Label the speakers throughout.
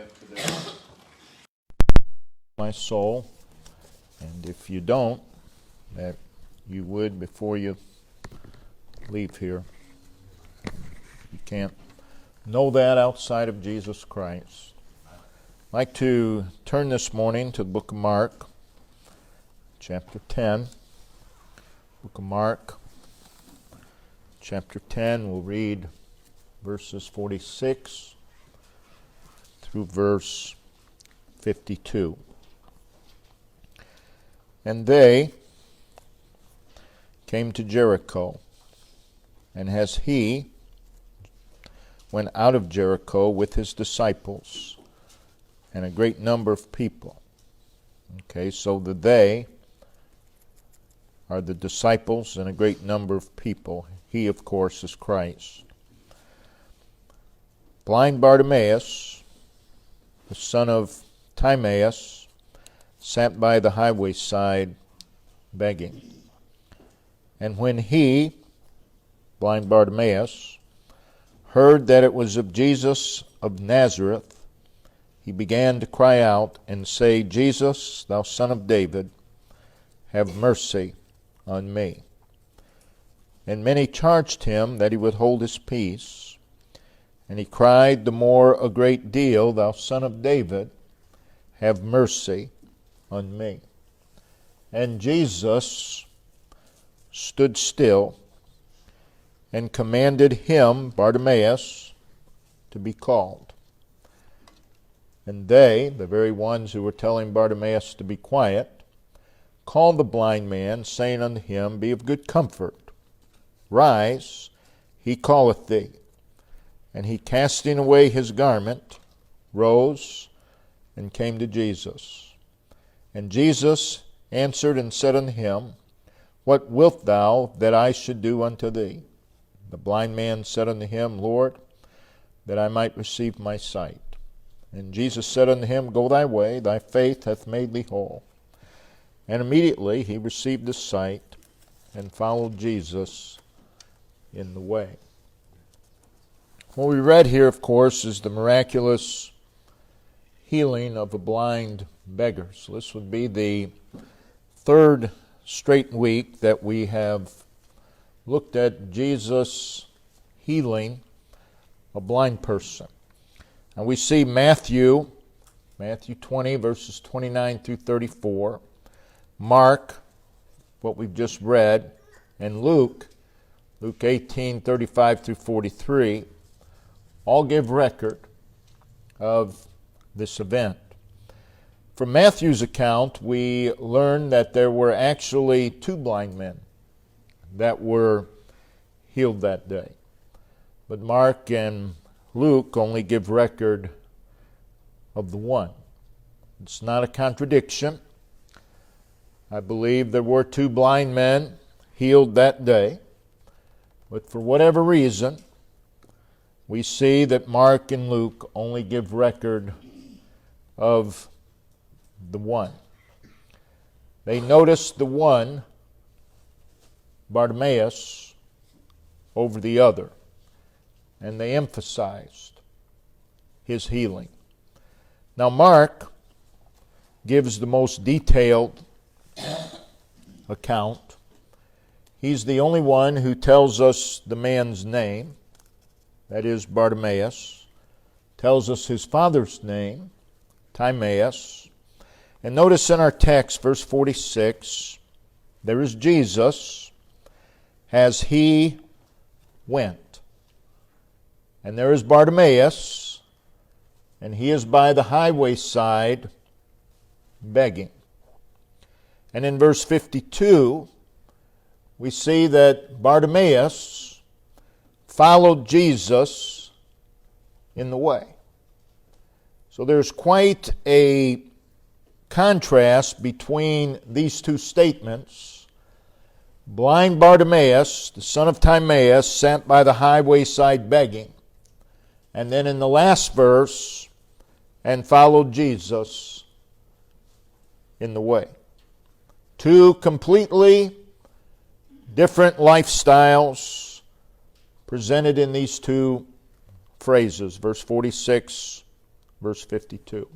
Speaker 1: have today. My soul, and if you don't, that you would before you leave here. You can't know that outside of Jesus Christ. I'd like to turn this morning to the book of Mark, chapter 10. Book of Mark, chapter 10, we'll read verses 46 through verse 52. And they came to Jericho, and as he went out of Jericho with his disciples and a great number of people. Okay, so the they are the disciples and a great number of people. He, of course, is Christ. Blind Bartimaeus, the son of Timaeus, sat by the highway side begging. And when he, blind Bartimaeus, heard that it was of Jesus of Nazareth, he began to cry out and say, Jesus, thou son of David, have mercy on me. And many charged him that he would hold his peace. And he cried the more a great deal, thou son of David, have mercy on me. And Jesus stood still and commanded him, Bartimaeus, to be called. And they, the very ones who were telling Bartimaeus to be quiet, called the blind man, saying unto him, Be of good comfort, rise, he calleth thee. And he, casting away his garment, rose and came to Jesus. And Jesus answered and said unto him, What wilt thou that I should do unto thee? The blind man said unto him, Lord, that I might receive my sight. And Jesus said unto him, Go thy way, thy faith hath made thee whole. And immediately he received his sight and followed Jesus in the way. What we read here, of course, is the miraculous healing of a blind beggar. So this would be the third straight week that we have looked at Jesus healing a blind person. And we see Matthew 20, verses 29 through 34, Mark, what we've just read, and Luke 18, 35 through 43, all give record of this event. From Matthew's account, we learn that there were actually two blind men that were healed that day. But Mark and Luke only give record of the one. It's not a contradiction. I believe there were two blind men healed that day. But for whatever reason, we see that Mark and Luke only give record of the one. They noticed the one, Bartimaeus, over the other, and they emphasized his healing. Now Mark gives the most detailed account. He's the only one who tells us the man's name. That is Bartimaeus, tells us his father's name, Timaeus. And notice in our text, verse 46, there is Jesus as he went. And there is Bartimaeus, and he is by the highway side begging. And in verse 52, we see that Bartimaeus followed Jesus in the way. So there's quite a contrast between these two statements. Blind Bartimaeus, the son of Timaeus, sat by the highway side begging. And then in the last verse, and followed Jesus in the way. Two completely different lifestyles presented in these two phrases, verse 46 verse 52.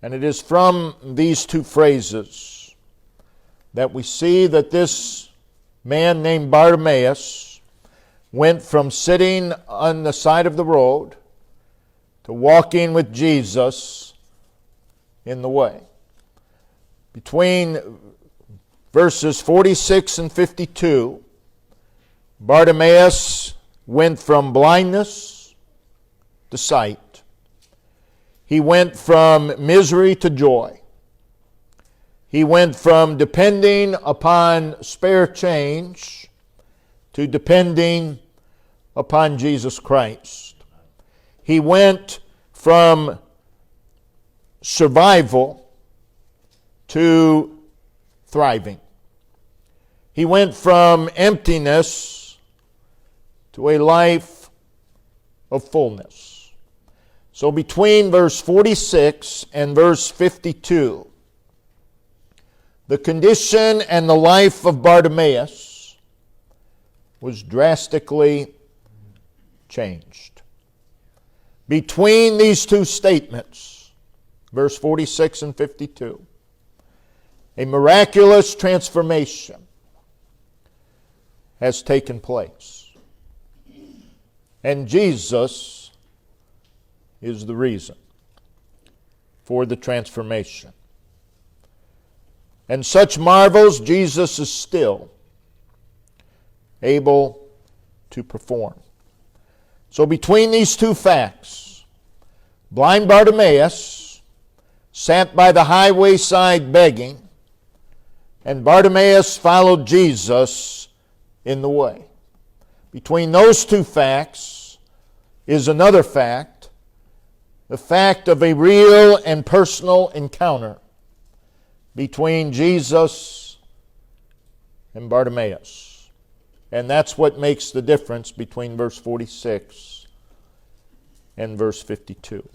Speaker 1: And it is from these two phrases that we see that this man named Bartimaeus went from sitting on the side of the road to walking with Jesus in the way. Between verses 46 and 52, Bartimaeus went from blindness to sight. He went from misery to joy. He went from depending upon spare change to depending upon Jesus Christ. He went from survival to thriving. He went from emptiness to a life of fullness. So between verse 46 and verse 52, the condition and the life of Bartimaeus was drastically changed. Between these two statements, verse 46 and 52, a miraculous transformation has taken place. And Jesus is the reason for the transformation. And such marvels Jesus is still able to perform. So between these two facts, blind Bartimaeus sat by the highway side begging, and Bartimaeus followed Jesus in the way. Between those two facts is another fact, the fact of a real and personal encounter between Jesus and Bartimaeus. And that's what makes the difference between verse 46 and verse 52.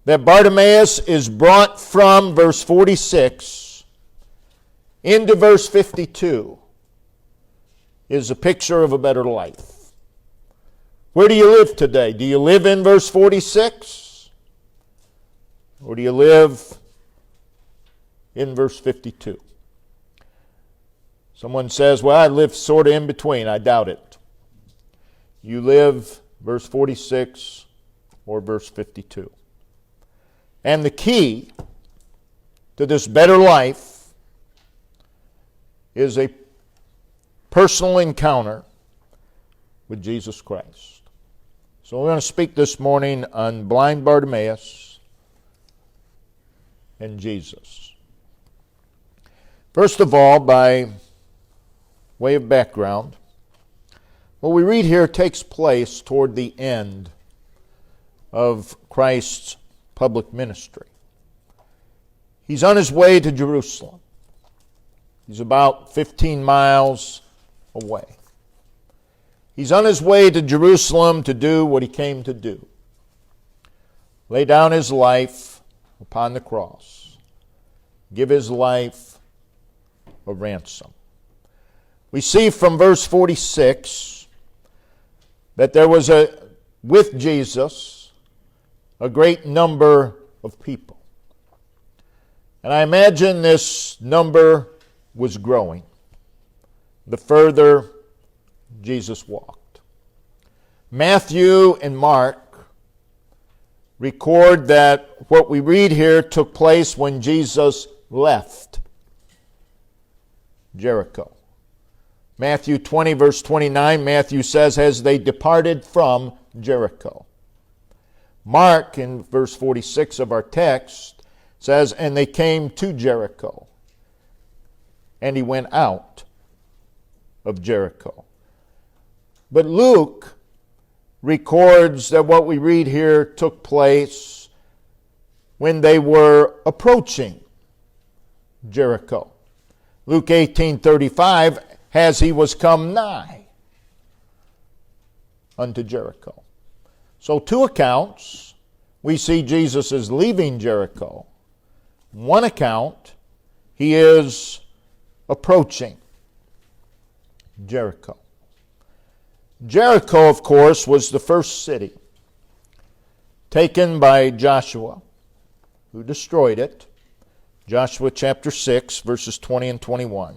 Speaker 1: That Bartimaeus is brought from verse 46 into verse 52 is a picture of a better life. Where do you live today? Do you live in verse 46? Or do you live in verse 52? Someone says, well, I live sort of in between. I doubt it. You live verse 46 or verse 52. And the key to this better life is a personal encounter with Jesus Christ. So we're going to speak this morning on blind Bartimaeus and Jesus. First of all, by way of background, what we read here takes place toward the end of Christ's public ministry. He's on his way to Jerusalem. He's about 15 miles away. He's on his way to Jerusalem to do what he came to do. Lay down his life upon the cross. Give his life a ransom. We see from verse 46 that there was with Jesus a great number of people. And I imagine this number was growing the further Jesus walked. Matthew and Mark record that what we read here took place when Jesus left Jericho. Matthew 20, verse 29, Matthew says, as they departed from Jericho. Mark, in verse 46 of our text, says, and they came to Jericho. And he went out of Jericho. But Luke records that what we read here took place when they were approaching Jericho. Luke 18:35 has he was come nigh unto Jericho. So two accounts, we see Jesus is leaving Jericho. One account, he is approaching Jericho. Jericho, of course, was the first city taken by Joshua, who destroyed it. Joshua chapter 6, verses 20 and 21.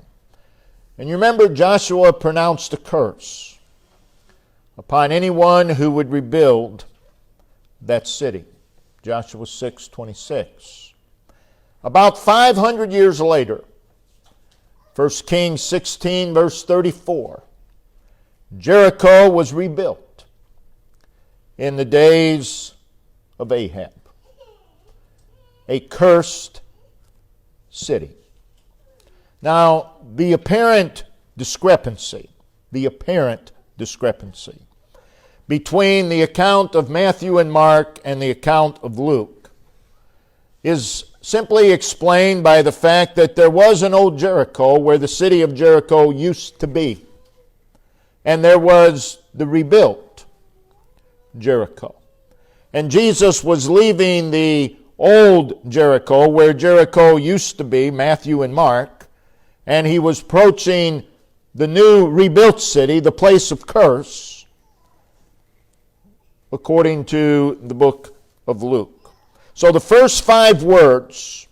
Speaker 1: And you remember Joshua pronounced a curse upon anyone who would rebuild that city. Joshua 6:26. About 500 years later, 1 Kings 16, verse 34, Jericho was rebuilt in the days of Ahab, a cursed city. Now, the apparent discrepancy between the account of Matthew and Mark and the account of Luke is simply explained by the fact that there was an old Jericho where the city of Jericho used to be. And there was the rebuilt Jericho. And Jesus was leaving the old Jericho where Jericho used to be, Matthew and Mark, and he was approaching the new rebuilt city, the place of curse, according to the book of Luke. So the first 5 words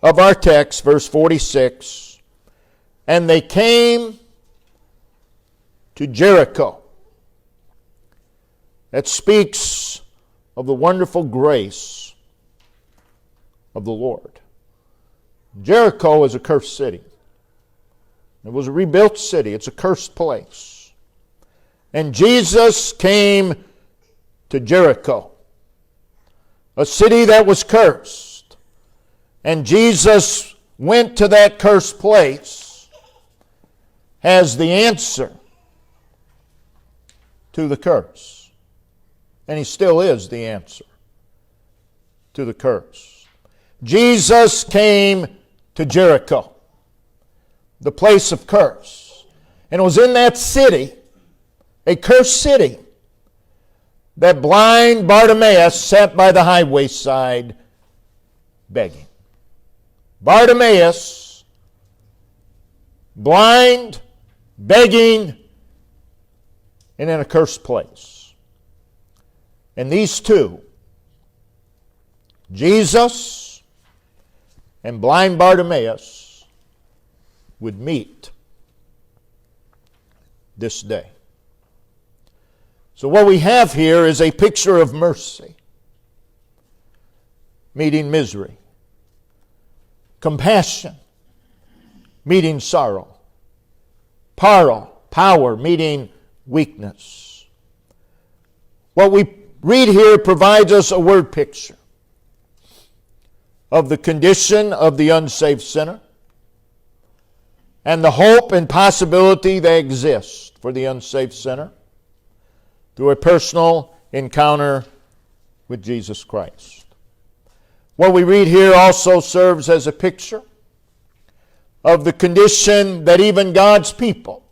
Speaker 1: of our text, verse 46, and they came to Jericho. That speaks of the wonderful grace of the Lord. Jericho is a cursed city. It was a rebuilt city. It's a cursed place. And Jesus came to Jericho, a city that was cursed. And Jesus went to that cursed place as the answer to the curse. And he still is the answer to the curse. Jesus came to Jericho, the place of curse. And it was in that city, a cursed city, that blind Bartimaeus sat by the highway side begging. Bartimaeus, blind, begging, and in a cursed place. And these two, Jesus and blind Bartimaeus, would meet this day. So what we have here is a picture of mercy meeting misery, compassion meeting sorrow, power meeting weakness. What we read here provides us a word picture of the condition of the unsaved sinner and the hope and possibility that exist for the unsaved sinner through a personal encounter with Jesus Christ. What we read here also serves as a picture of the condition that even God's people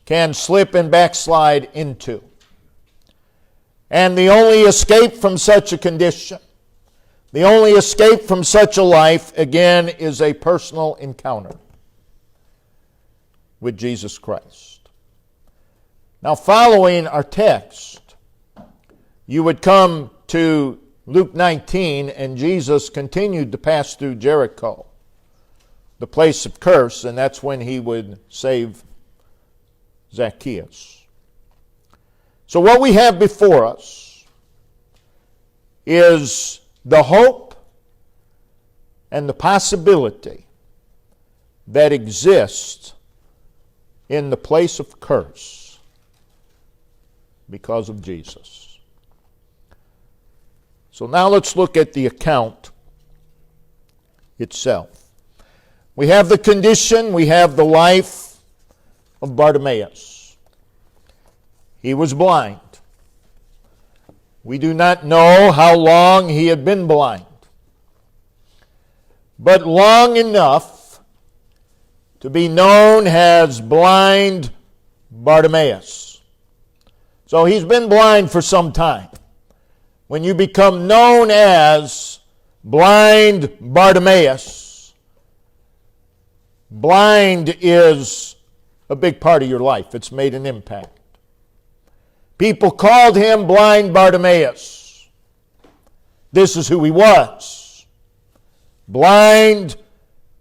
Speaker 1: can slip and backslide into. And the only escape from such a condition, the only escape from such a life, again, is a personal encounter with Jesus Christ. Now, following our text, you would come to Luke 19, and Jesus continued to pass through Jericho, the place of curse, and that's when he would save Zacchaeus. So what we have before us is the hope and the possibility that exists in the place of curse because of Jesus. So now let's look at the account itself. We have the condition, we have the life of Bartimaeus. He was blind. We do not know how long he had been blind, but long enough to be known as blind Bartimaeus. So he's been blind for some time. When you become known as blind Bartimaeus, blind is a big part of your life. It's made an impact. People called him Blind Bartimaeus. This is who he was. Blind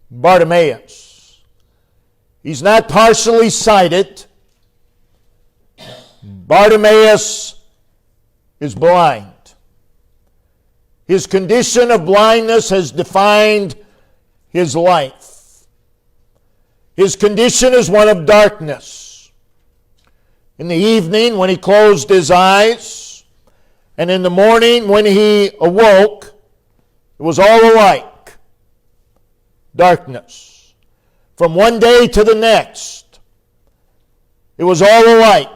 Speaker 1: Bartimaeus. He's not partially sighted. Bartimaeus is blind. His condition of blindness has defined his life. His condition is one of darkness. In the evening when he closed his eyes, and in the morning when he awoke, it was all alike. Darkness. From one day to the next, it was all alike.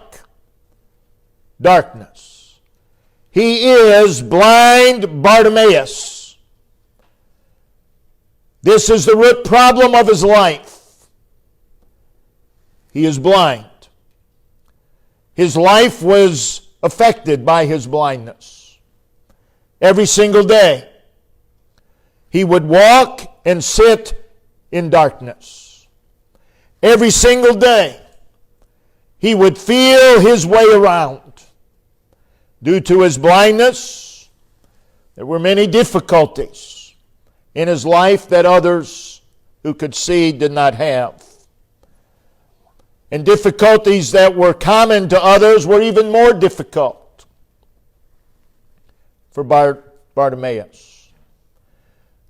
Speaker 1: Darkness. He is blind Bartimaeus. This is the root problem of his life. He is blind. His life was affected by his blindness. Every single day, he would walk and sit in darkness. Every single day, he would feel his way around. Due to his blindness, there were many difficulties in his life that others who could see did not have. And difficulties that were common to others were even more difficult for Bartimaeus.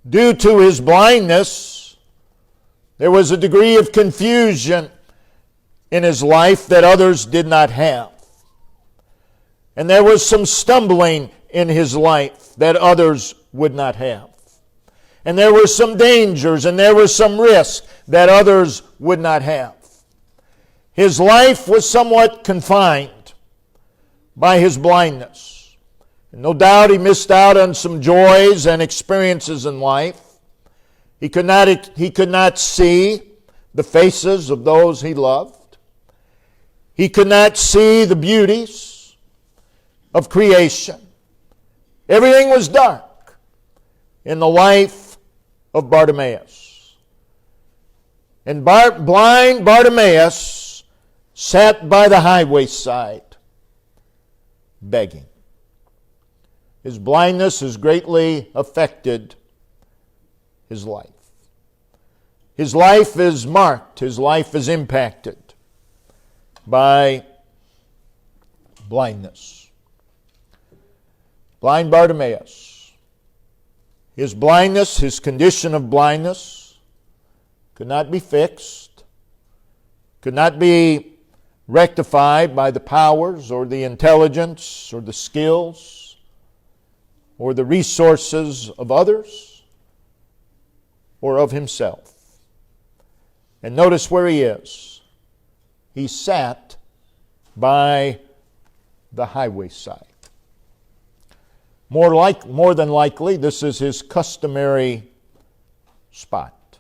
Speaker 1: Due to his blindness, there was a degree of confusion in his life that others did not have. And there was some stumbling in his life that others would not have. And there were some dangers and there was some risk that others would not have. His life was somewhat confined by his blindness. And no doubt he missed out on some joys and experiences in life. He could not see the faces of those he loved. He could not see the beauties of creation. Everything was dark in the life of Bartimaeus. And blind Bartimaeus sat by the highway side, begging. His blindness has greatly affected his life. His life is marked, his life is impacted by blindness. Blind Bartimaeus. His blindness, his condition of blindness, could not be fixed, could not be rectified by the powers or the intelligence or the skills or the resources of others or of himself. And notice where he is. He sat by the highway side. More than likely, this is his customary spot.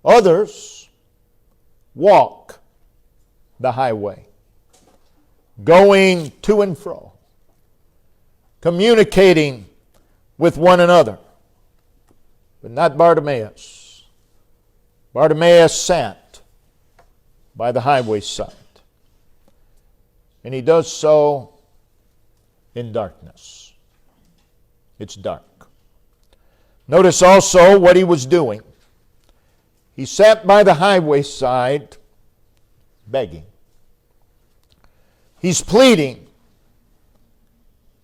Speaker 1: Others walk the highway, going to and fro, communicating with one another. But not Bartimaeus. Bartimaeus sat by the highway side. And he does so in darkness. It's dark. Notice also what he was doing. He sat by the highway side begging. He's pleading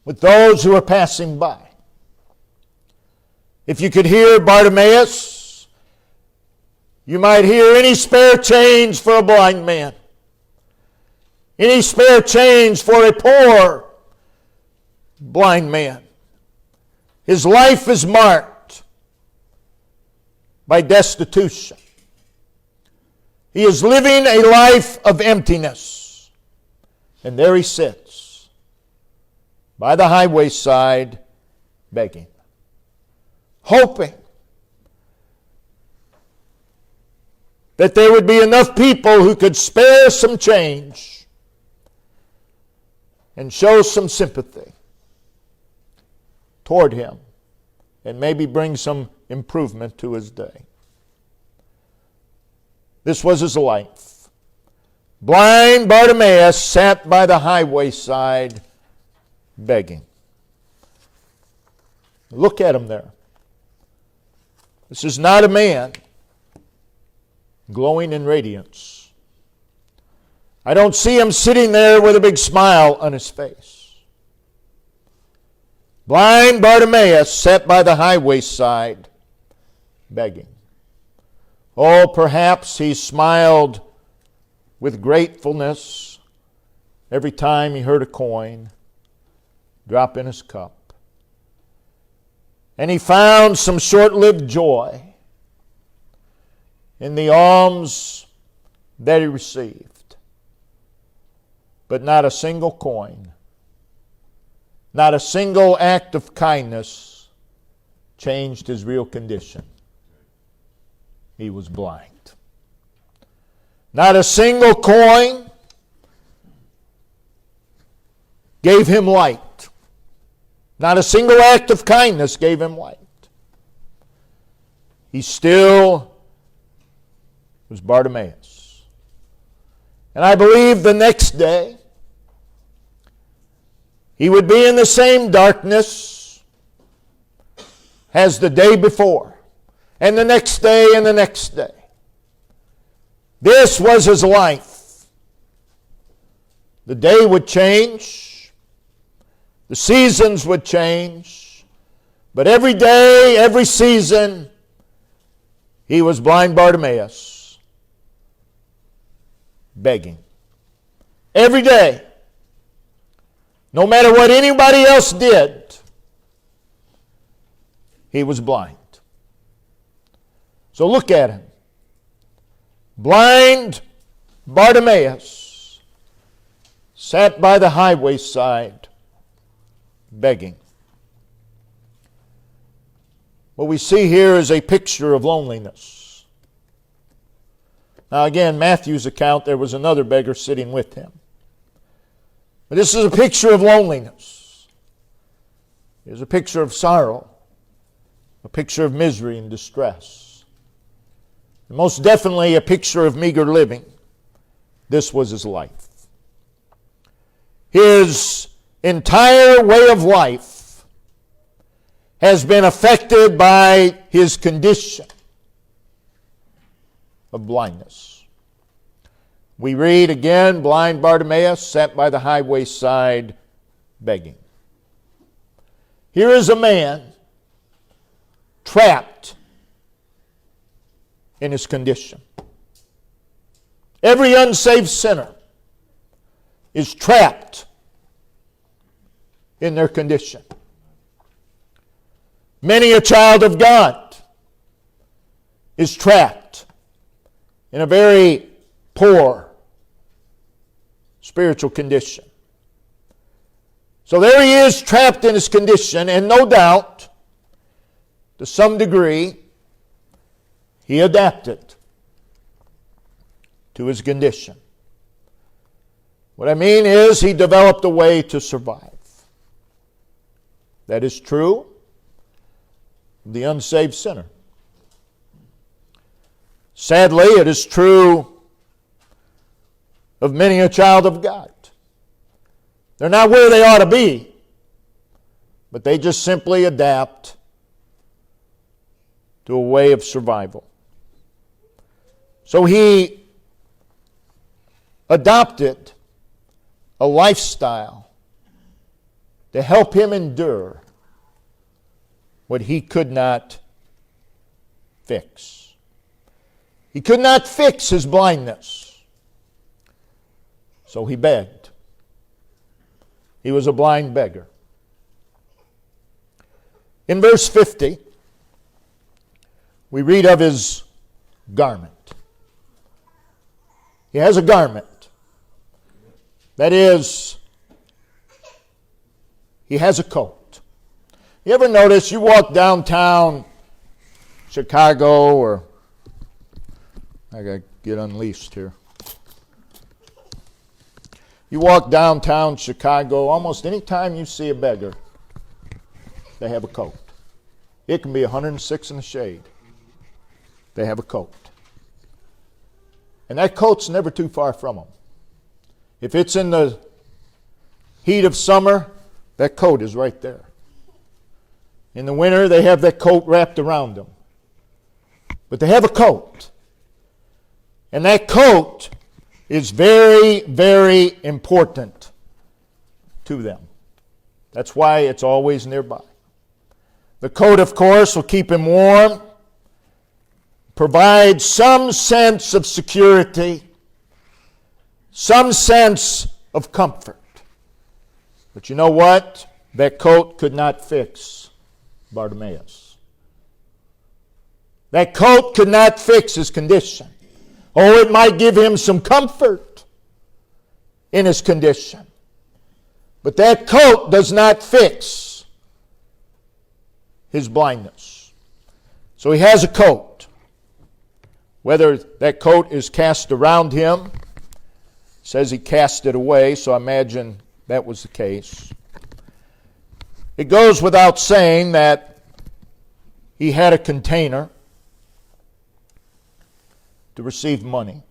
Speaker 1: with those who are passing by. If you could hear Bartimaeus, you might hear any spare change for a blind man. Any spare change for a poor blind man. His life is marked by destitution. He is living a life of emptiness. And there he sits by the highway side begging, hoping that there would be enough people who could spare some change and show some sympathy toward him and maybe bring some improvement to his day. This was his life. Blind Bartimaeus sat by the highway side begging. Look at him there. This is not a man glowing in radiance. I don't see him sitting there with a big smile on his face. Blind Bartimaeus sat by the highway side begging. Oh, perhaps he smiled with gratefulness every time he heard a coin drop in his cup. And he found some short-lived joy in the alms that he received. But not a single coin, not a single act of kindness changed his real condition. He was blind. Not a single coin gave him light. Not a single act of kindness gave him light. He still was Bartimaeus. And I believe the next day he would be in the same darkness as the day before, and the next day, and the next day. This was his life. The day would change. The seasons would change. But every day, every season, he was blind Bartimaeus, begging. Every day. No matter what anybody else did, he was blind. So look at him. Blind Bartimaeus sat by the highway side begging. What we see here is a picture of loneliness. Now again, Matthew's account, there was another beggar sitting with him. But this is a picture of loneliness. It's a picture of sorrow, a picture of misery and distress. And most definitely a picture of meager living. This was his life. His entire way of life has been affected by his condition of blindness. We read again, blind Bartimaeus sat by the highway side begging. Here is a man trapped in his condition. Every unsaved sinner is trapped in their condition. Many a child of God is trapped in a very poor spiritual condition. So there he is, trapped in his condition, and no doubt, to some degree, he adapted to his condition. What I mean is, he developed a way to survive. That is true of the unsaved sinner. Sadly, it is true of many a child of God. They're not where they ought to be, but they just simply adapt to a way of survival. So he adopted a lifestyle to help him endure what he could not fix. He could not fix his blindness. So he begged. He was a blind beggar. In verse 50, we read of his garment. He has a garment. That is, he has a coat. You ever notice you walk downtown Chicago, or I got to get unleashed here. You walk downtown Chicago, almost any time you see a beggar, they have a coat. It can be 106 in the shade. They have a coat. And that coat's never too far from them. If it's in the heat of summer, that coat is right there. In the winter, they have that coat wrapped around them. But they have a coat. And that coat is very, very important to them. That's why it's always nearby. The coat, of course, will keep him warm, provide some sense of security, some sense of comfort. But you know what? That coat could not fix Bartimaeus. That coat could not fix his condition. Oh, it might give him some comfort in his condition. But that coat does not fix his blindness. So he has a coat. Whether that coat is cast around him, it says he cast it away, so I imagine that was the case. It goes without saying that he had a container to receive money.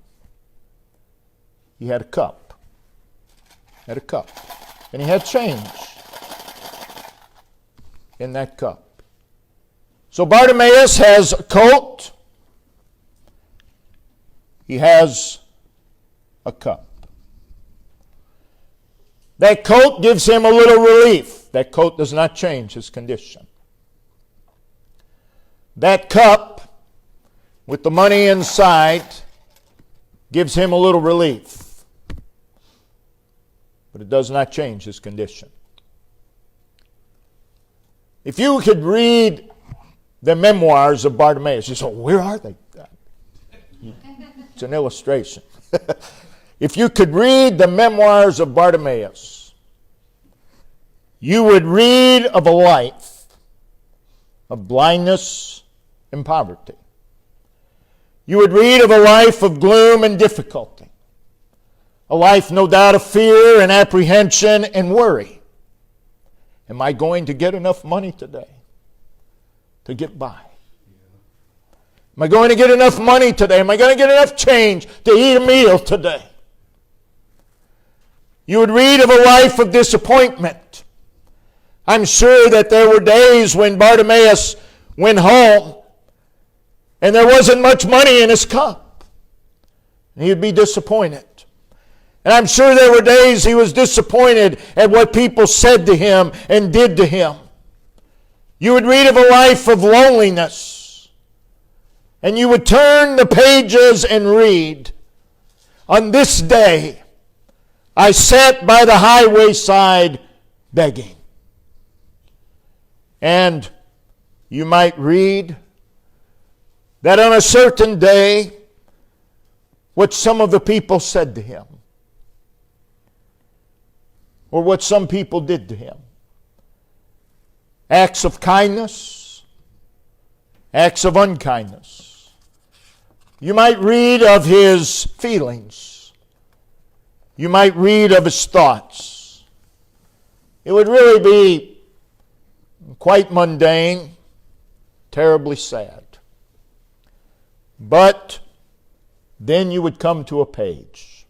Speaker 1: He had a cup. Had a cup. And he had change in that cup. So Bartimaeus has a coat. He has a cup. That coat gives him a little relief. That coat does not change his condition. That cup with the money inside gives him a little relief. But it does not change his condition. If you could read the Memoirs of Bartimaeus, you say, where are they? It's an illustration. If you could read the Memoirs of Bartimaeus, you would read of a life of blindness and poverty. You would read of a life of gloom and difficulty. A life, no doubt, of fear and apprehension and worry. Am I going to get enough money today to get by? Am I going to get enough money today? Am I going to get enough change to eat a meal today? You would read of a life of disappointment. I'm sure that there were days when Bartimaeus went home and there wasn't much money in his cup. And he'd be disappointed. And I'm sure there were days he was disappointed at what people said to him and did to him. You would read of a life of loneliness. And you would turn the pages and read, on this day, I sat by the highway side begging. And you might read that on a certain day, what some of the people said to him, or what some people did to him. Acts of kindness, acts of unkindness. You might read of his feelings. You might read of his thoughts. It would really be quite mundane, terribly sad. But then you would come to a page.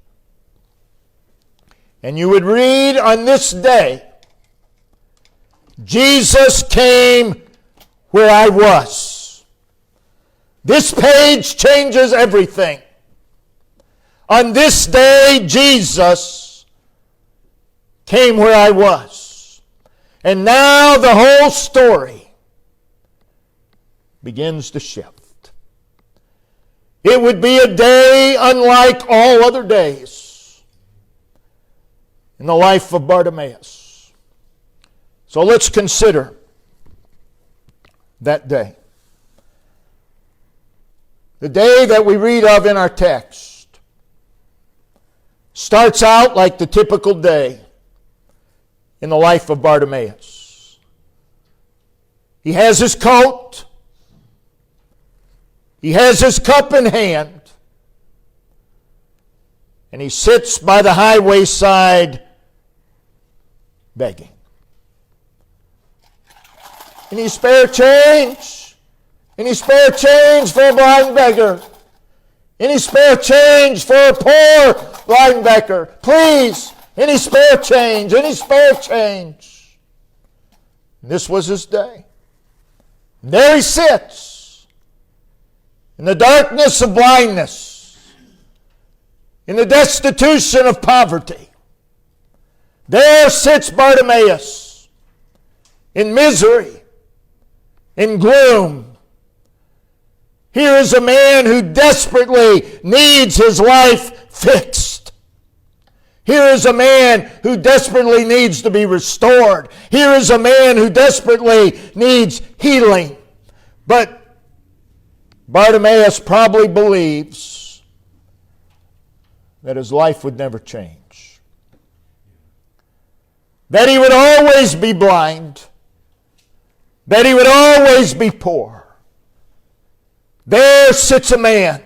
Speaker 1: And you would read, on this day, Jesus came where I was. This page changes everything. On this day, Jesus came where I was. And now the whole story begins to shift. It would be a day unlike all other days in the life of Bartimaeus. So let's consider that day. The day that we read of in our text starts out like the typical day in the life of Bartimaeus. He has his coat. He has his cup in hand. And he sits by the highway side begging. Any spare change? Any spare change for a blind beggar? Any spare change for a poor blind beggar? Please, any spare change? Any spare change? And this was his day. And there he sits in the darkness of blindness, in the destitution of poverty. There sits Bartimaeus in misery, in gloom. Here is a man who desperately needs his life fixed. Here is a man who desperately needs to be restored. Here is a man who desperately needs healing. But Bartimaeus probably believes that his life would never change. That he would always be blind. That he would always be poor. There sits a man,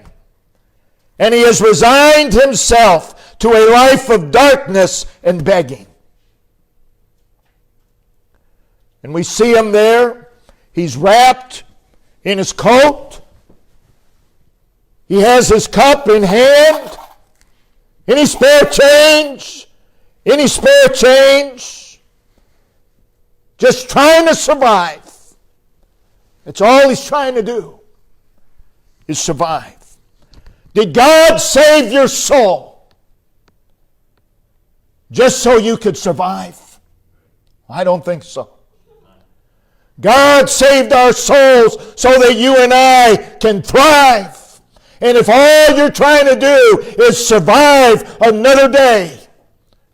Speaker 1: and he has resigned himself to a life of darkness and begging. And we see him there. He's wrapped in his coat. He has his cup in hand. Any spare change? Any spare change? Just trying to survive. That's all he's trying to do, is survive. Did God save your soul just so you could survive? I don't think so. God saved our souls so that you and I can thrive. And if all you're trying to do is survive another day,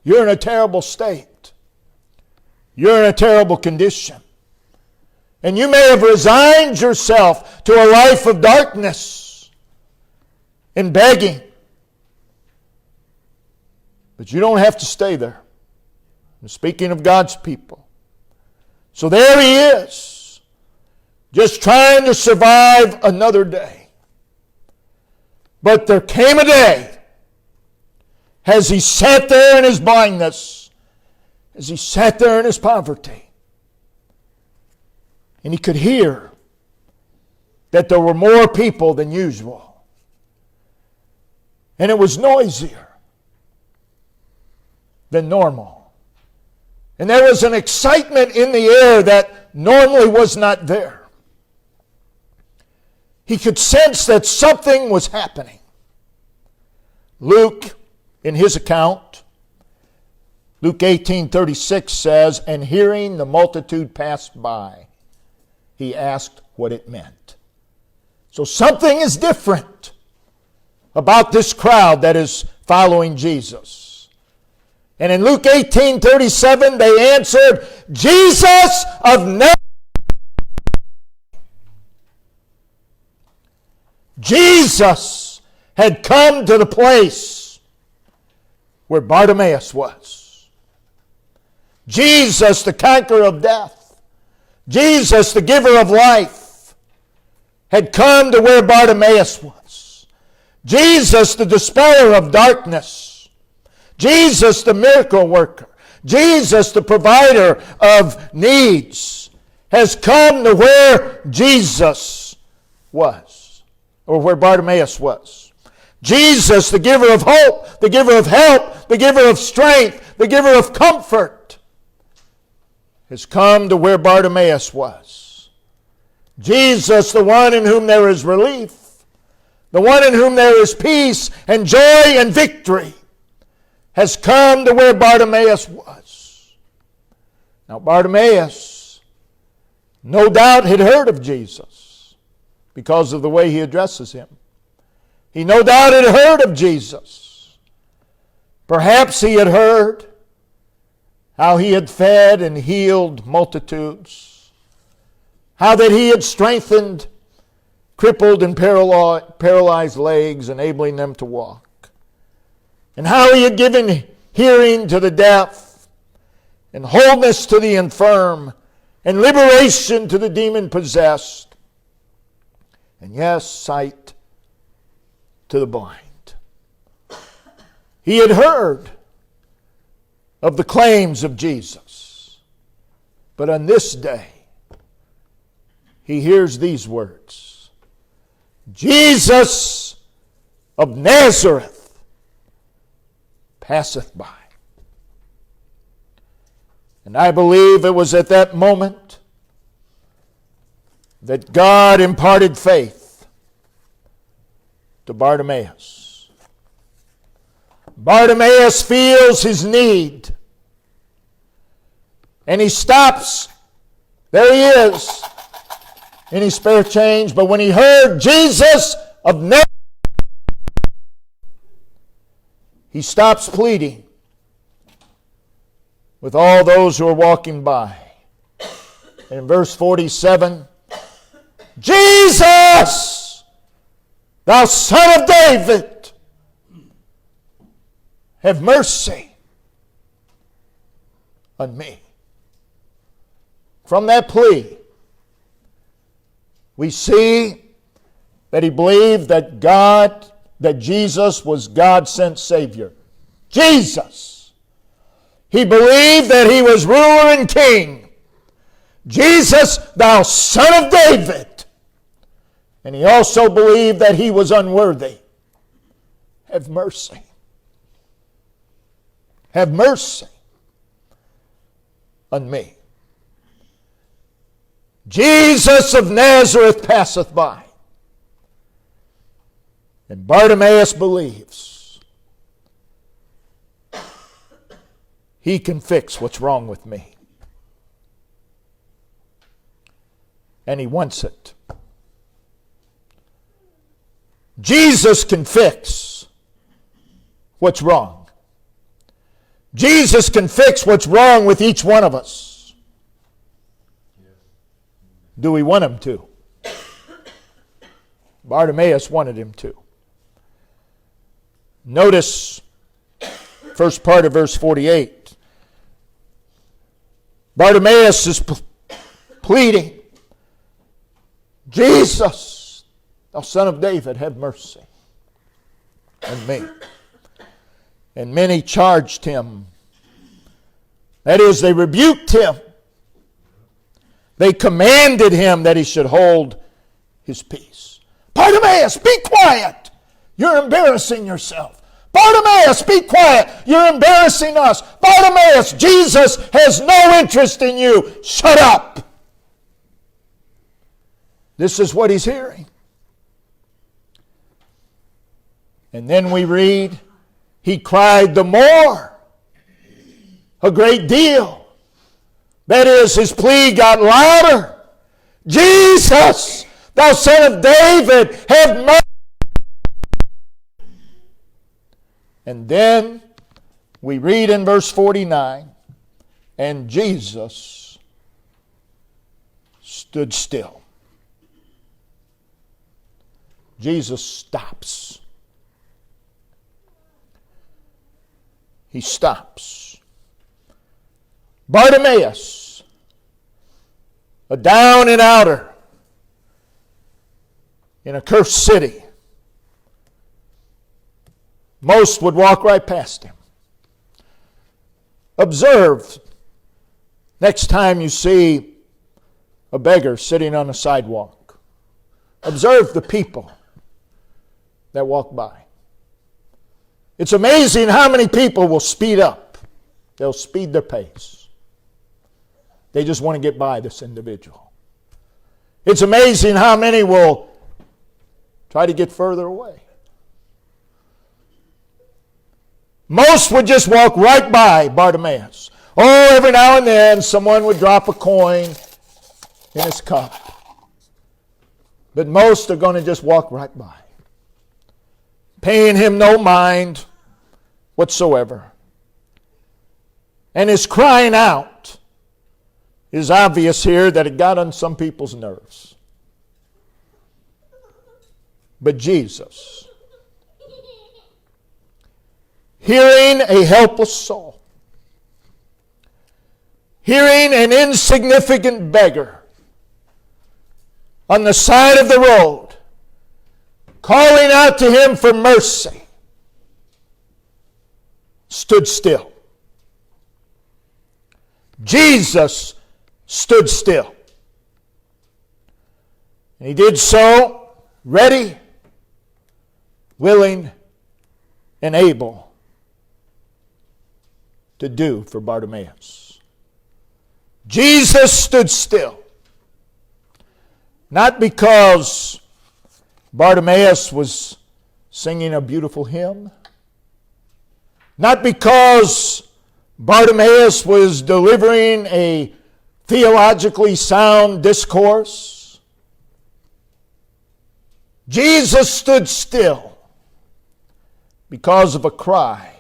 Speaker 1: you're in a terrible state. You're in a terrible condition. And you may have resigned yourself to a life of darkness and begging. But you don't have to stay there. I'm speaking of God's people. So there he is, just trying to survive another day. But there came a day, as he sat there in his blindness, as he sat there in his poverty, and he could hear that there were more people than usual. And it was noisier than normal. And there was an excitement in the air that normally was not there. He could sense that something was happening. Luke, in his account, Luke 18:36 says, "And hearing the multitude pass by, he asked what it meant." So something is different about this crowd that is following Jesus. And in Luke 18:37, they answered, "Jesus of Nazareth." Jesus had come to the place where Bartimaeus was. Jesus, the conqueror of death. Jesus, the giver of life, had come to where Bartimaeus was. Jesus, the dispeller of darkness. Jesus, the miracle worker. Jesus, the provider of needs, has come to where Jesus was, or where Bartimaeus was. Jesus, the giver of hope, the giver of help, the giver of strength, the giver of comfort, has come to where Bartimaeus was. Jesus, the one in whom there is relief, the one in whom there is peace and joy and victory, has come to where Bartimaeus was. Now Bartimaeus no doubt had heard of Jesus because of the way he addresses him. He no doubt had heard of Jesus. Perhaps he had heard how he had fed and healed multitudes, how that he had strengthened crippled and paralyzed legs, enabling them to walk, and how he had given hearing to the deaf, and wholeness to the infirm, and liberation to the demon-possessed, and yes, sight to the blind. He had heard of the claims of Jesus. But on this day, he hears these words, "Jesus of Nazareth passeth by. And I believe it was at that moment that God imparted faith to Bartimaeus. Bartimaeus feels his need. And he stops. There he is in his spare change. But when he heard Jesus of Nazareth, he stops pleading with all those who are walking by. In verse 47, Jesus, thou Son of David, have mercy on me. From that plea, we see that he believed that Jesus was God-sent Savior. Jesus. He believed that he was ruler and king. Jesus, thou Son of David. And he also believed that he was unworthy. Have mercy. Have mercy on me. Jesus of Nazareth passeth by. And Bartimaeus believes he can fix what's wrong with me. And he wants it. Jesus can fix what's wrong. Jesus can fix what's wrong with each one of us. Do we want him to? Bartimaeus wanted him to. Notice first part of verse 48. Bartimaeus is pleading, Jesus, thou Son of David, have mercy on me. And many charged him. That is, they rebuked him. They commanded him that he should hold his peace. Bartimaeus, be quiet. You're embarrassing yourself. Bartimaeus, be quiet. You're embarrassing us. Bartimaeus, Jesus has no interest in you. Shut up. This is what he's hearing. And then we read, he cried the more, a great deal. That is, his plea got louder. Jesus, thou Son of David, have mercy. And then we read in verse 49, and Jesus stood still. Jesus stops. He stops. Bartimaeus, a down and outer in a cursed city. Most would walk right past him. Observe next time you see a beggar sitting on a sidewalk. Observe the people that walk by. It's amazing how many people will speed up. They'll speed their pace. They just want to get by this individual. It's amazing how many will try to get further away. Most would just walk right by Bartimaeus. Oh, every now and then someone would drop a coin in his cup. But most are going to just walk right by, paying him no mind whatsoever. And his crying out is obvious here that it got on some people's nerves. But Jesus, hearing a helpless soul, hearing an insignificant beggar on the side of the road, calling out to him for mercy, stood still. Jesus stood still. And he did so ready willing and able to do for Bartimaeus. Jesus stood still. Not because Bartimaeus was singing a beautiful hymn. Not because Bartimaeus was delivering a theologically sound discourse. Jesus stood still because of a cry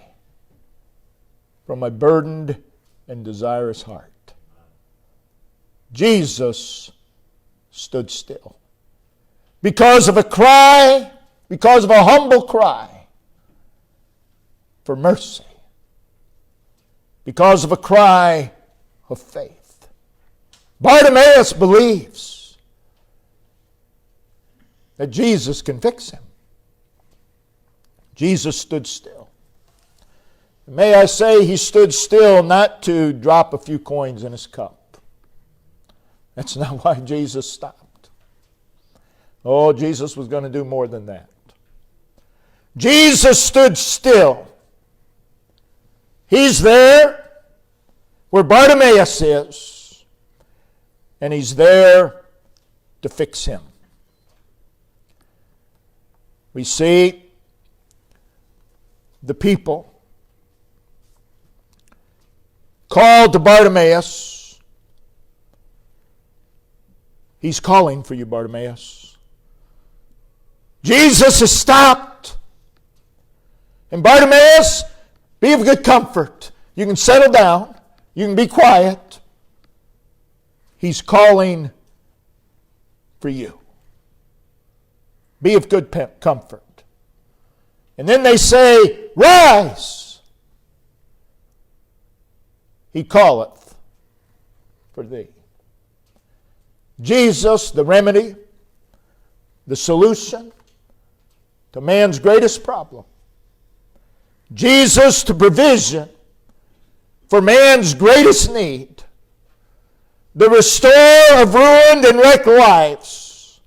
Speaker 1: from a burdened and desirous heart. Jesus stood still because of a cry, because of a humble cry for mercy, because of a cry of faith. Bartimaeus believes that Jesus can fix him. Jesus stood still. May I say, he stood still not to drop a few coins in his cup. That's not why Jesus stopped. Oh, Jesus was going to do more than that. Jesus stood still. He's there where Bartimaeus is, and he's there to fix him. We see the people called to Bartimaeus. He's calling for you, Bartimaeus. Jesus has stopped. And Bartimaeus, be of good comfort. You can settle down. You can be quiet. He's calling for you. Be of good comfort. And then they say, rise. He calleth for thee. Jesus, the remedy, the solution to man's greatest problem. Jesus, the provision for man's greatest need. The restorer of ruined and wrecked lives.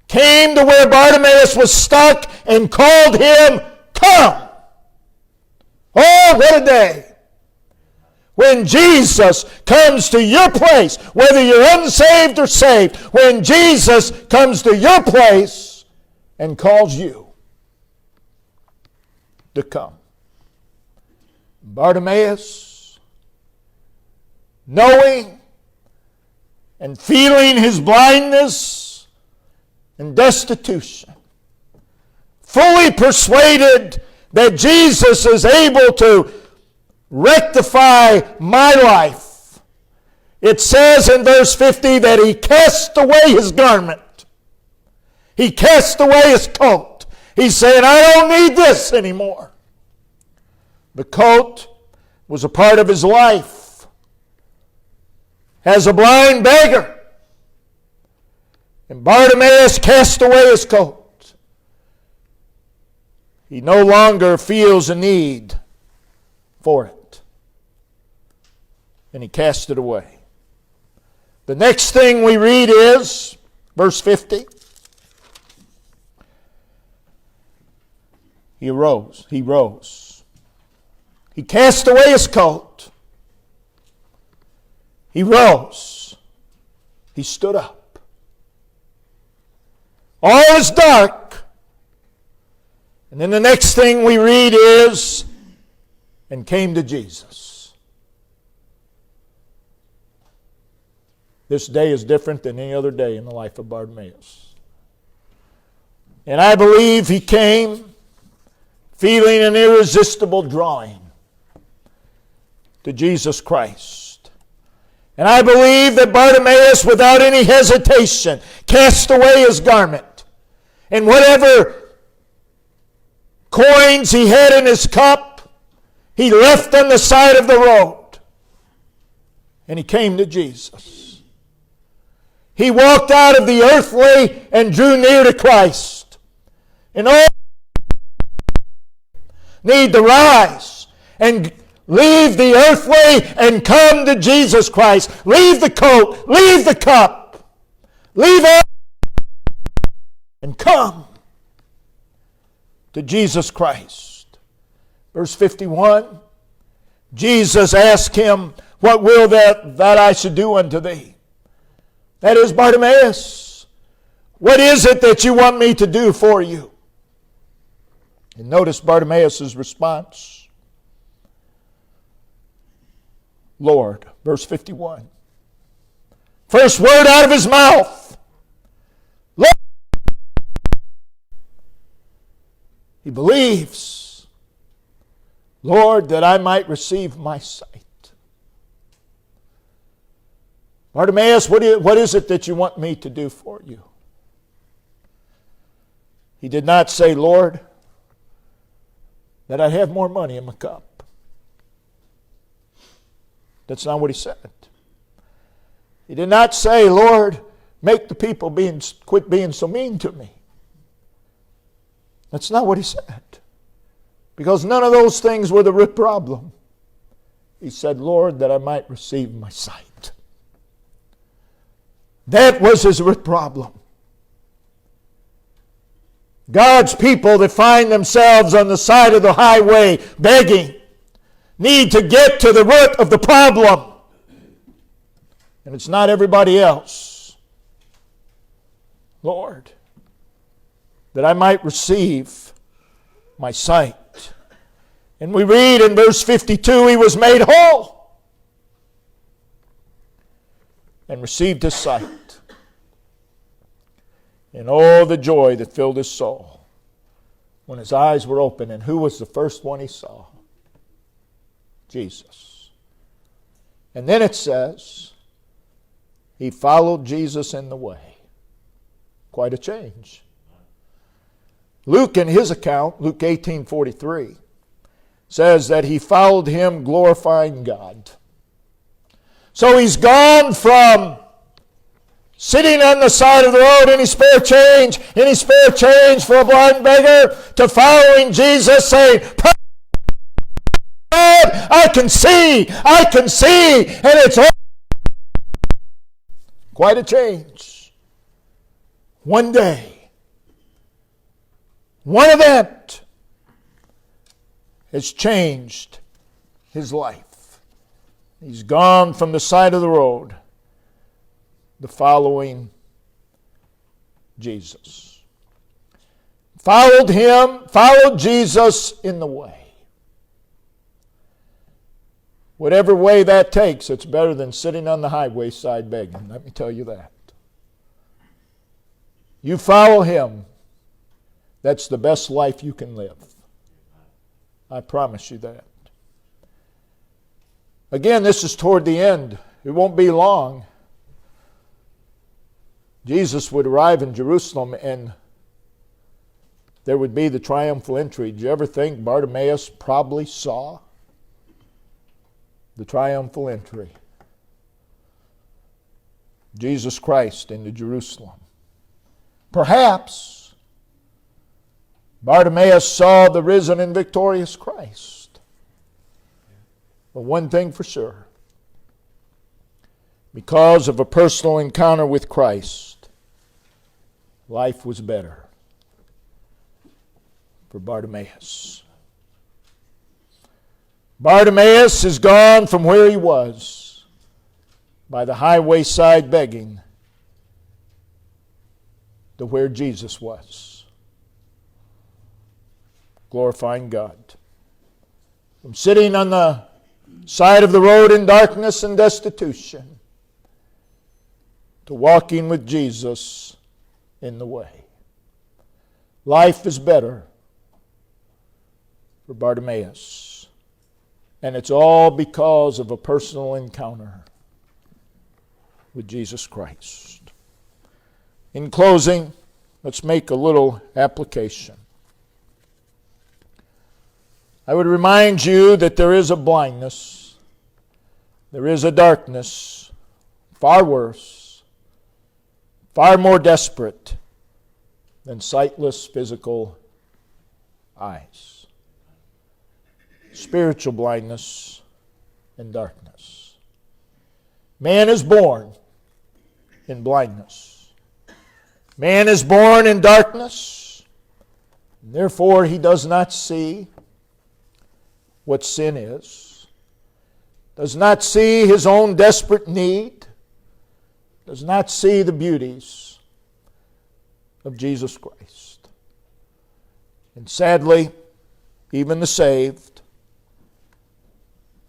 Speaker 1: Came to where Bartimaeus was stuck and called him, come. Oh, what a day. When Jesus comes to your place, whether you're unsaved or saved, when Jesus comes to your place and calls you to come. Bartimaeus, knowing and feeling his blindness and destitution, fully persuaded that Jesus is able to rectify my life. It says in verse 50 that he cast away his garment. He cast away his coat. He said, I don't need this anymore. The coat was a part of his life. As a blind beggar. And Bartimaeus cast away his coat. He no longer feels a need for it. And he cast it away. The next thing we read is, verse 50. He arose. He rose. He cast away his coat. He rose. He stood up. All is dark. And then the next thing we read is, and came to Jesus. This day is different than any other day in the life of Bartimaeus. And I believe he came feeling an irresistible drawing to Jesus Christ. And I believe that Bartimaeus, without any hesitation, cast away his garment. And whatever coins he had in his cup, he left on the side of the road. And he came to Jesus. He walked out of the earthly and drew near to Christ. And all need to rise and leave the earthly and come to Jesus Christ. Leave the coat, leave the cup, leave all and come to Jesus Christ. Verse 51, Jesus asked him, what will that I should do unto thee? That is, Bartimaeus, what is it that you want me to do for you? And notice Bartimaeus' response. Lord, verse 51. First word out of his mouth. Lord. He believes, Lord, that I might receive my sight. Bartimaeus, what is it that you want me to do for you? He did not say, Lord, that I'd have more money in my cup. That's not what he said. He did not say, Lord, make the people quit being so mean to me. That's not what he said. Because none of those things were the root problem. He said, Lord, that I might receive my sight. That was his root problem. God's people that find themselves on the side of the highway begging need to get to the root of the problem. And it's not everybody else. Lord, that I might receive my sight. And we read in verse 52, he was made whole and received his sight. And oh, the joy that filled his soul when his eyes were open. And who was the first one he saw? Jesus. And then it says, he followed Jesus in the way. Quite a change. Luke, in his account, Luke 18:43, says that he followed him glorifying God. So he's gone from sitting on the side of the road, any spare change for a blind beggar, to following Jesus, saying, God, I can see, and it's all. Quite a change. One day, one event has changed his life. He's gone from the side of the road to following Jesus. Followed Jesus in the way. Whatever way that takes, it's better than sitting on the highway side begging. Let me tell you that. You follow him, that's the best life you can live. I promise you that. Again, this is toward the end. It won't be long. Jesus would arrive in Jerusalem and there would be the triumphal entry. Did you ever think Bartimaeus probably saw the triumphal entry? Jesus Christ into Jerusalem. Perhaps Bartimaeus saw the risen and victorious Christ. But one thing for sure, because of a personal encounter with Christ, life was better for Bartimaeus. Bartimaeus is gone from where he was by the highway side begging to where Jesus was, glorifying God. From sitting on the side of the road in darkness and destitution to walking with Jesus in the way. Life is better for Bartimaeus. And it's all because of a personal encounter with Jesus Christ. In closing, let's make a little application. I would remind you that there is a blindness, there is a darkness, far worse, far more desperate than sightless physical eyes. Spiritual blindness and darkness. Man is born in blindness. Man is born in darkness. Therefore, he does not see what sin is, does not see his own desperate need, does not see the beauties of Jesus Christ. And sadly, even the saved,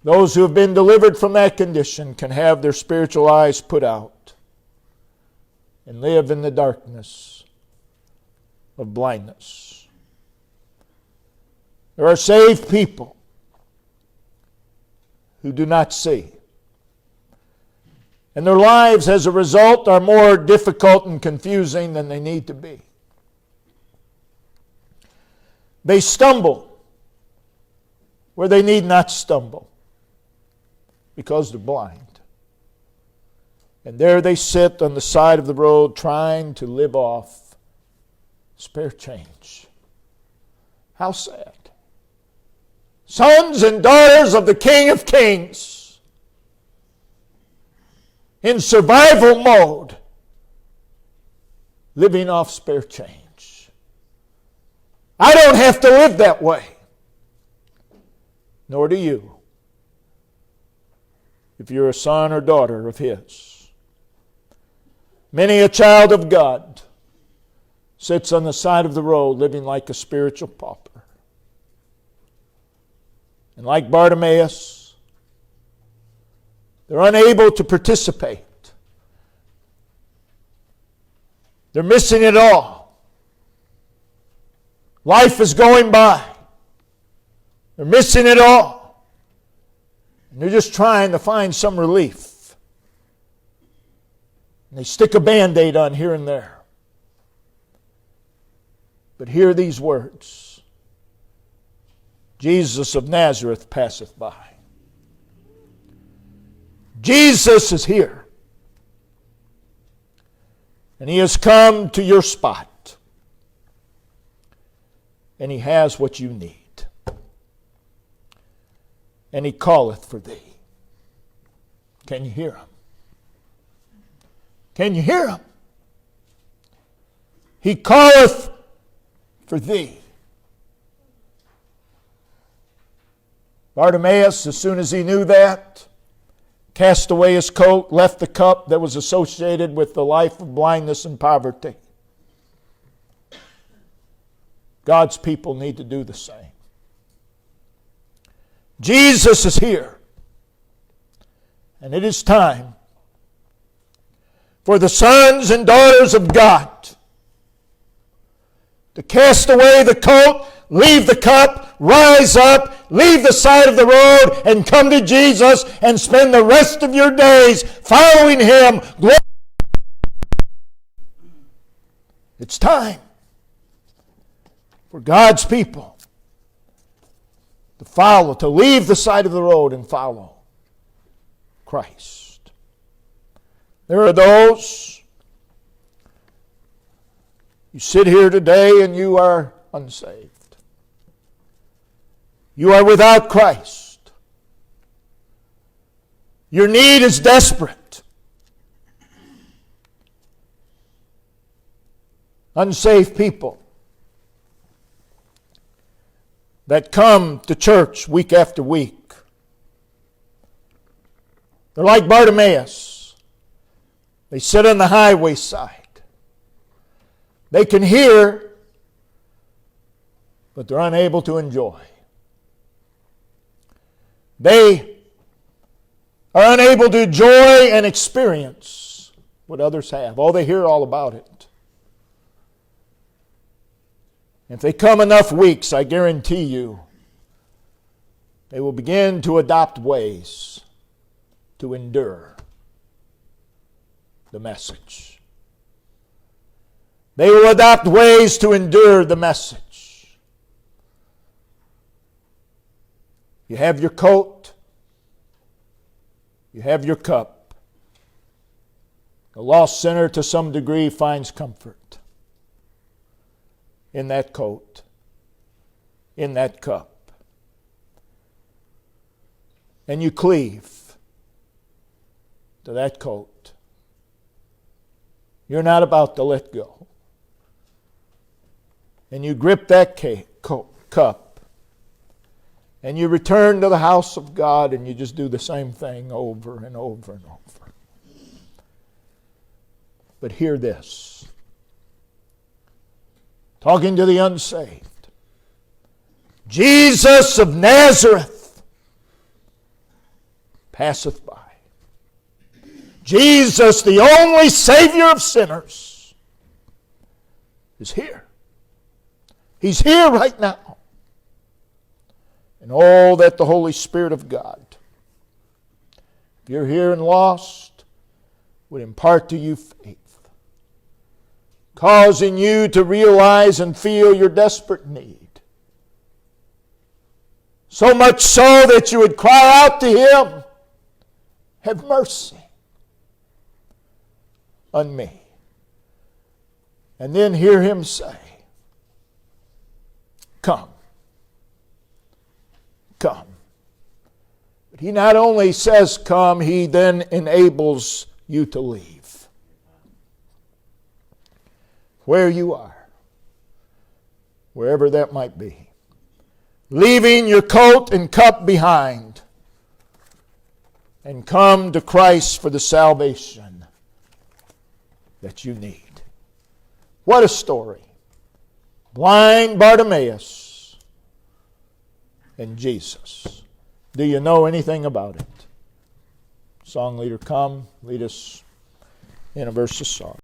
Speaker 1: those who have been delivered from that condition, can have their spiritual eyes put out and live in the darkness of blindness. There are saved people who do not see. And their lives, as a result, are more difficult and confusing than they need to be. They stumble where they need not stumble because they're blind. And there they sit on the side of the road trying to live off spare change. How sad. Sons and daughters of the King of Kings, in survival mode, living off spare change. I don't have to live that way. Nor do you, if you're a son or daughter of His. Many a child of God sits on the side of the road living like a spiritual pauper. And like Bartimaeus, they're unable to participate. They're missing it all. Life is going by. They're missing it all. And they're just trying to find some relief. And they stick a Band-Aid on here and there. But hear these words. Jesus of Nazareth passeth by. Jesus is here. And He has come to your spot. And He has what you need. And He calleth for thee. Can you hear Him? Can you hear Him? He calleth for thee. Bartimaeus, as soon as he knew that, cast away his coat, left the cup that was associated with the life of blindness and poverty. God's people need to do the same. Jesus is here. And it is time for the sons and daughters of God to cast away the coat, leave the cup, rise up, leave the side of the road, and come to Jesus and spend the rest of your days following Him. It's time for God's people to follow, to leave the side of the road and follow Christ. There are those, you sit here today and you are unsaved. You are without Christ. Your need is desperate. Unsaved people that come to church week after week. They're like Bartimaeus. They sit on the highway side. They can hear, but they're unable to enjoy. They are unable to enjoy and experience what others have. Oh, they hear all about it. If they come enough weeks, I guarantee you, they will begin to adopt ways to endure the message. They will adopt ways to endure the message. You have your coat. You have your cup. The lost sinner, to some degree, finds comfort in that coat, in that cup. And you cleave to that coat. You're not about to let go. and you grip that cup, and you return to the house of God, and you just do the same thing over and over and over. But hear this. Talking to the unsaved. Jesus of Nazareth passeth by. Jesus, the only Savior of sinners, is here. He's here right now. And all that the Holy Spirit of God, if you're here and lost, would impart to you faith, causing you to realize and feel your desperate need. So much so that you would cry out to Him, have mercy on me. And then hear Him say, come. Come. But He not only says come, He then enables you to leave. Where you are, wherever that might be. Leaving your coat and cup behind and come to Christ for the salvation that you need. What a story. Blind Bartimaeus and Jesus. Do you know anything about it? Song leader, come, lead us in a verse of song.